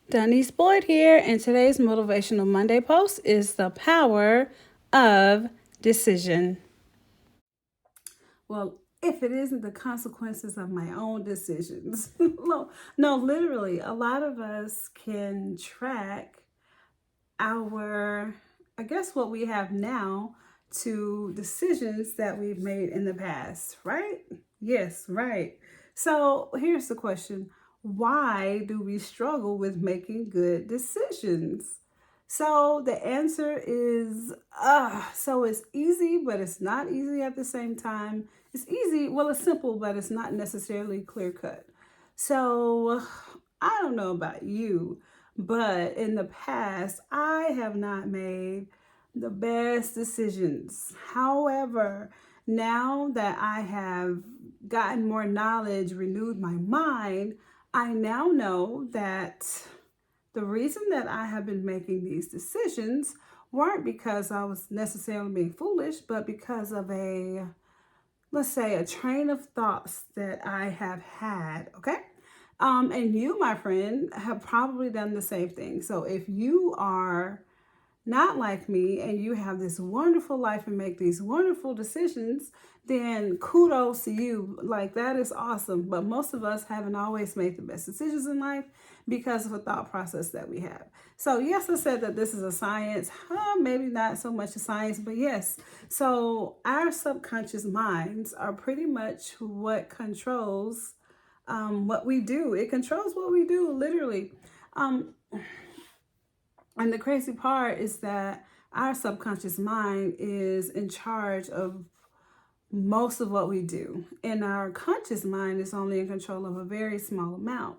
Denise Boyd here, and today's Motivational Monday post is the power of decision. Well, if it isn't the consequences of my own decisions. No, literally, a lot of us can track our, I guess, what we have now to decisions that we've made in the past, right? Yes, right. So here's the question: why do we struggle with making good decisions? So the answer is so it's easy, but it's not easy at the same time. It's easy, well, it's simple, but it's not necessarily clear cut. So I don't know about you, but in the past, I have not made the best decisions. However, now that I have gotten more knowledge, renewed my mind, I now know that the reason that I have been making these decisions weren't because I was necessarily being foolish, but because of let's say, a train of thoughts that I have had, okay? And you, my friend, have probably done the same thing. So if you are not like me and you have this wonderful life and make these wonderful decisions, then kudos to you. Like, that is awesome. But most of us haven't always made the best decisions in life because of a thought process that we have. So, yes, I said that this is a science. Maybe not so much a science, but yes. So, our subconscious minds are pretty much what controls what we do. It controls what we do, literally. Um, and the crazy part is that our subconscious mind is in charge of most of what we do, and our conscious mind is only in control of a very small amount.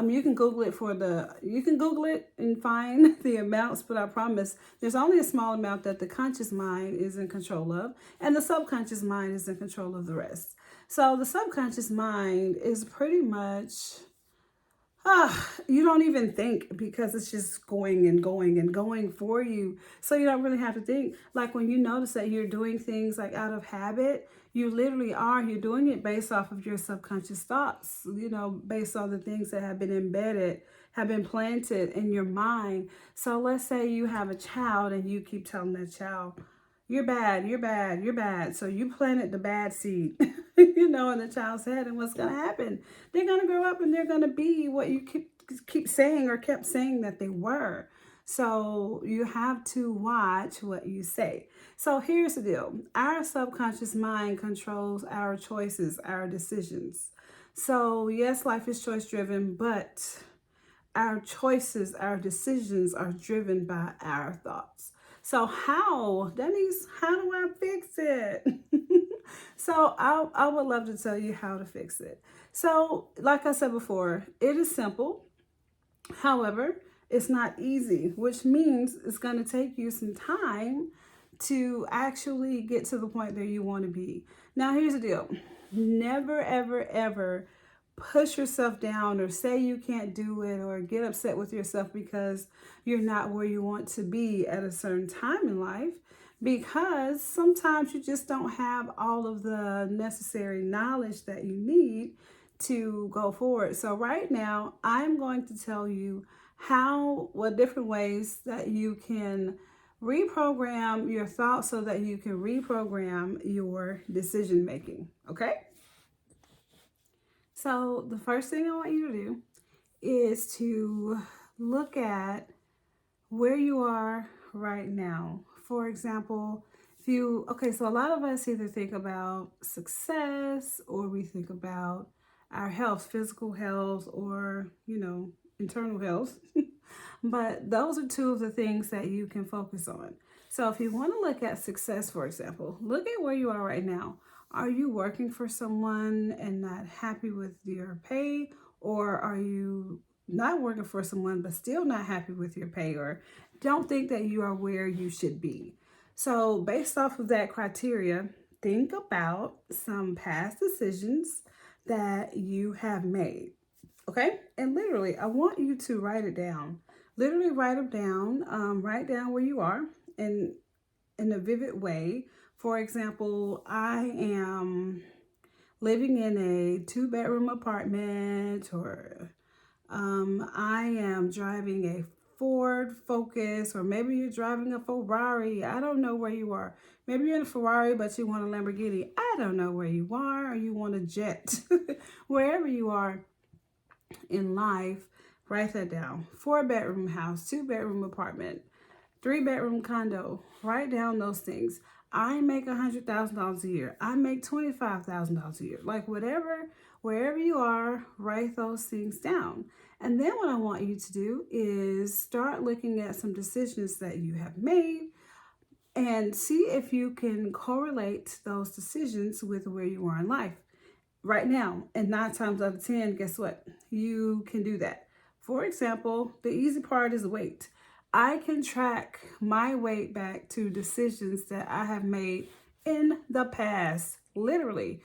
You can Google it and find the amounts, but I promise there's only a small amount that the conscious mind is in control of, and the subconscious mind is in control of the rest. So the subconscious mind is pretty much you don't even think because it's just going and going and going for you. So you don't really have to think. Like when you notice that you're doing things like out of habit, you literally are. You're doing it based off of your subconscious thoughts, based on the things that have been embedded, have been planted in your mind. So let's say you have a child and you keep telling that child, you're bad, you're bad, you're bad. So you planted the bad seed, in the child's head. And what's going to happen? They're going to grow up and they're going to be what you keep saying or kept saying that they were. So you have to watch what you say. So here's the deal. Our subconscious mind controls our choices, our decisions. So yes, life is choice driven, but our choices, our decisions are driven by our thoughts. So Denise, how do I fix it? So I would love to tell you how to fix it. So like I said before, it is simple. However, it's not easy, which means it's going to take you some time to actually get to the point that you want to be. Now, here's the deal: never, ever, ever push yourself down or say you can't do it or get upset with yourself because you're not where you want to be at a certain time in life, because sometimes you just don't have all of the necessary knowledge that you need to go forward. So right now, I'm going to tell you what different ways that you can reprogram your thoughts so that you can reprogram your decision making. Okay? So the first thing I want you to do is to look at where you are right now. For example, so a lot of us either think about success or we think about our health, physical health, or, internal health. But those are two of the things that you can focus on. So if you want to look at success, for example, look at where you are right now. Are you working for someone and not happy with your pay? Or are you not working for someone but still not happy with your pay, or don't think that you are where you should be? So, based off of that criteria, think about some past decisions that you have made. Okay? And literally, I want you to write it down. Literally, write them down. Write down where you are in a vivid way. For example, I am living in a 2-bedroom apartment, or I am driving a Ford Focus, or maybe you're driving a Ferrari. I don't know where you are. Maybe you're in a Ferrari, but you want a Lamborghini. I don't know where you are, or you want a jet. Wherever you are in life, write that down. 4-bedroom house, 2-bedroom apartment, 3-bedroom condo. Write down those things. I make $100,000 a year. I make $25,000 a year. Like whatever, wherever you are, write those things down. And then what I want you to do is start looking at some decisions that you have made and see if you can correlate those decisions with where you are in life right now. And 9 times out of 10, guess what? You can do that. For example, the easy part is weight. I can track my weight back to decisions that I have made in the past. Literally.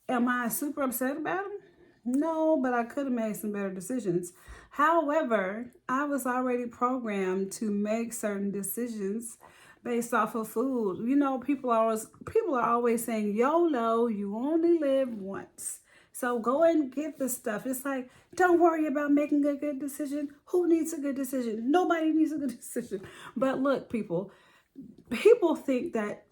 Am I super upset about them? No, but I could have made some better decisions. However, I was already programmed to make certain decisions based off of food. You know, people are always saying YOLO, you only live once. So go and get the stuff. It's like, don't worry about making a good decision. Who needs a good decision? Nobody needs a good decision. But look, people think that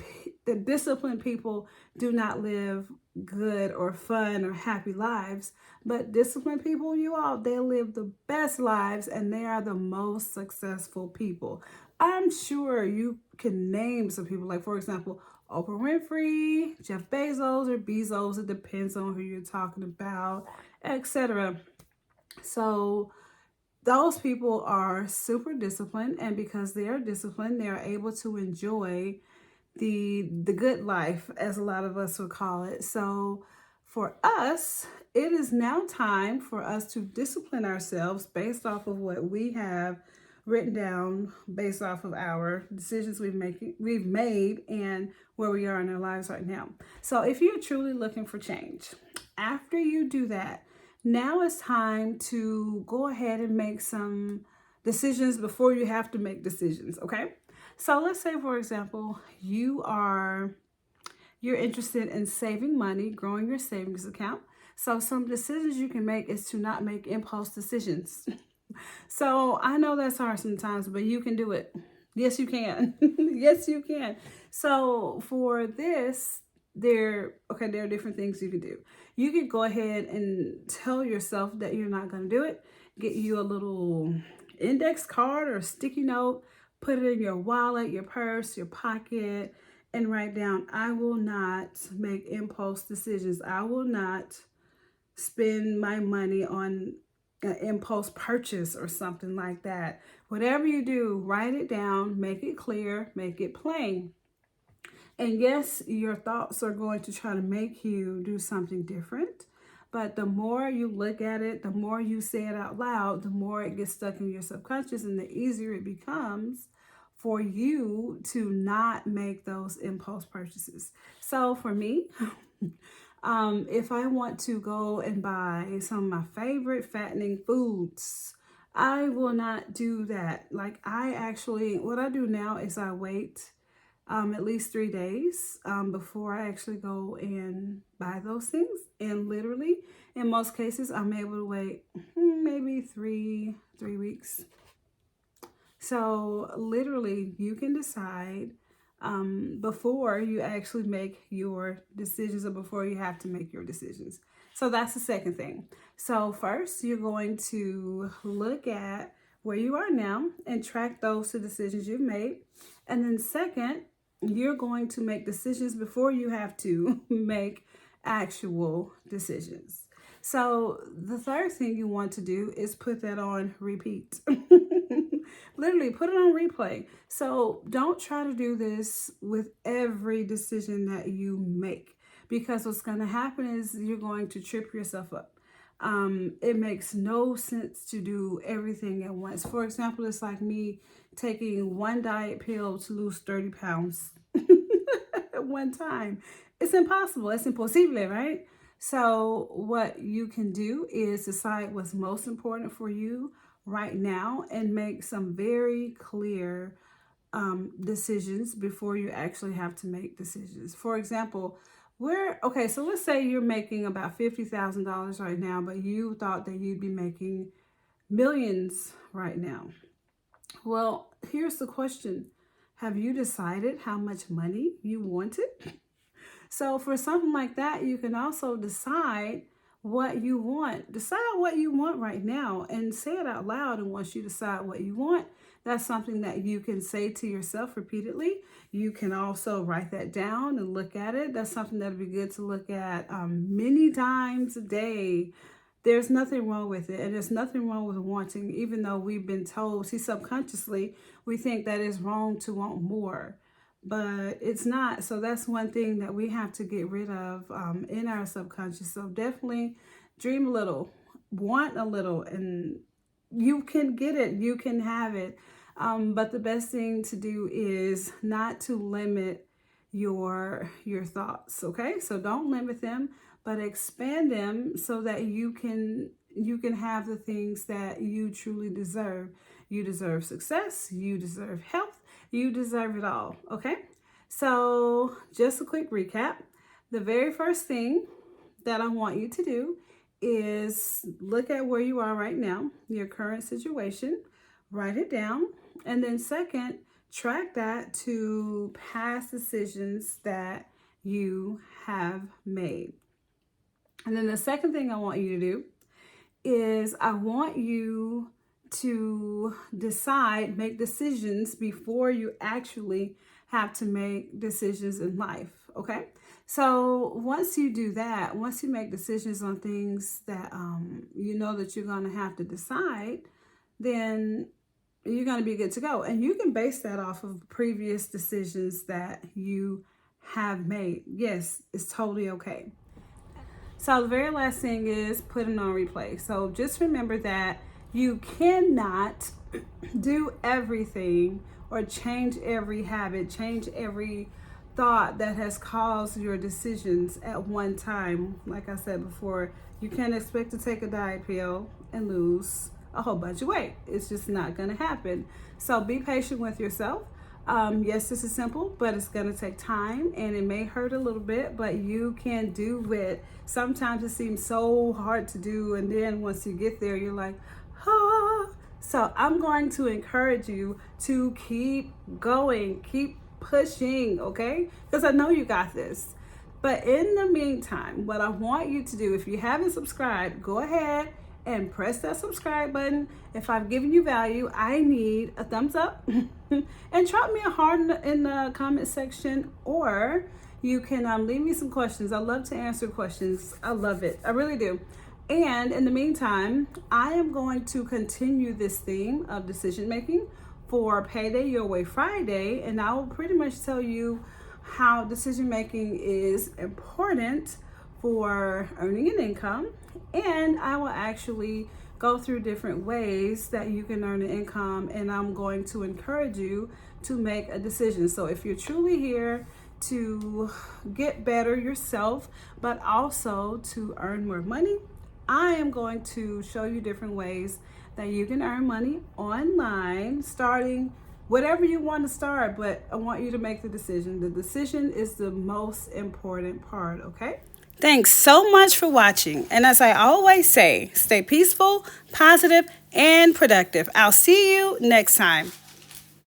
the disciplined people do not live good or fun or happy lives. But disciplined people, you all, they live the best lives and they are the most successful people. I'm sure you can name some people, like, for example, Oprah Winfrey, Jeff Bezos, or Bezos. It depends on who you're talking about, etc. So those people are super disciplined, and because they are disciplined, they are able to enjoy the good life, as a lot of us would call it. So for us, it is now time for us to discipline ourselves based off of what we have written down, based off of our decisions we've made and where we are in our lives right now. So if you're truly looking for change, after you do that, now it's time to go ahead and make some decisions before you have to make decisions, okay? So let's say, for example, you're interested in saving money, growing your savings account. So some decisions you can make is to not make impulse decisions. So I know that's hard sometimes, but you can do it. Yes, you can. Yes, you can. So for this, there are different things you can do. You could go ahead and tell yourself that you're not going to do it. Get you a little index card or sticky note, put it in your wallet, your purse, your pocket, and write down, I will not make impulse decisions. I will not spend my money on an impulse purchase or something like that. Whatever you do, write it down, make it clear, make it plain. And yes, your thoughts are going to try to make you do something different. But the more you look at it, the more you say it out loud, the more it gets stuck in your subconscious, and the easier it becomes for you to not make those impulse purchases. So for me, if I want to go and buy some of my favorite fattening foods, I will not do that. Like, what I do now is I wait at least 3 days before I actually go and buy those things. And literally, in most cases, I'm able to wait maybe three weeks. So literally, you can decide before you actually make your decisions, or before you have to make your decisions. So that's the second thing. So first, you're going to look at where you are now and track those 2 decisions you've made. And then second, you're going to make decisions before you have to make actual decisions. So the third thing you want to do is put that on repeat. Literally put it on replay. So don't try to do this with every decision that you make, because what's going to happen is you're going to trip yourself up. It makes no sense to do everything at once. For example, it's like me taking one diet pill to lose 30 pounds at one time. It's impossible. It's impossible, right? So what you can do is decide what's most important for you right now and make some very clear decisions before you actually have to make decisions. For example, so let's say you're making about $50,000 right now, but you thought that you'd be making millions right now. Well, here's the question. Have you decided how much money you wanted? So for something like that, you can also decide what you want. Decide what you want right now and say it out loud. And once you decide what you want, that's something that you can say to yourself repeatedly. You can also write that down and look at it. That's something that'd be good to look at many times a day. There's nothing wrong with it. And there's nothing wrong with wanting, even though we've been told, see, subconsciously, we think that it's wrong to want more, but it's not. So that's one thing that we have to get rid of in our subconscious. So definitely dream a little, want a little, and you can get it, you can have it. But the best thing to do is not to limit your thoughts. Okay, so don't limit them, but expand them so that you can have the things that you truly deserve. You deserve success, you deserve health, you deserve it all. Okay, so just a quick recap. The very first thing that I want you to do is look at where you are right now, your current situation, write it down, and then second, track that to past decisions that you have made. And then the second thing I want you to do is I want you to make decisions before you actually have to make decisions in life. Okay, so once you do that, once you make decisions on things that you know that you're going to have to decide, then you're going to be good to go. And you can base that off of previous decisions that you have made. Yes, it's totally okay. So the very last thing is put it on replay. So just remember that you cannot do everything or change every habit, change every thought that has caused your decisions at one time. Like I said before, you can't expect to take a diet pill and lose a whole bunch of weight. It's just not going to happen. So be patient with yourself. Yes, this is simple, but it's going to take time and it may hurt a little bit, but you can do it. Sometimes it seems so hard to do, and then once you get there, you're like, ah. So I'm going to encourage you to keep going, keep pushing, okay? Because I know you got this. But in the meantime, what I want you to do, if you haven't subscribed, go ahead and press that subscribe button. If I've given you value, I need a thumbs up and drop me a heart in the comment section, or you can leave me some questions. I love to answer questions. I love it. I really do. And in the meantime, I am going to continue this theme of decision making for Payday Your Way Friday, and I will pretty much tell you how decision making is important for earning an income, and I will actually go through different ways that you can earn an income, and I'm going to encourage you to make a decision. So if you're truly here to get better yourself, but also to earn more money, I am going to show you different ways that you can earn money online, starting whatever you want to start, but I want you to make the decision. The decision is the most important part, okay? Thanks so much for watching. And as I always say, stay peaceful, positive, and productive. I'll see you next time.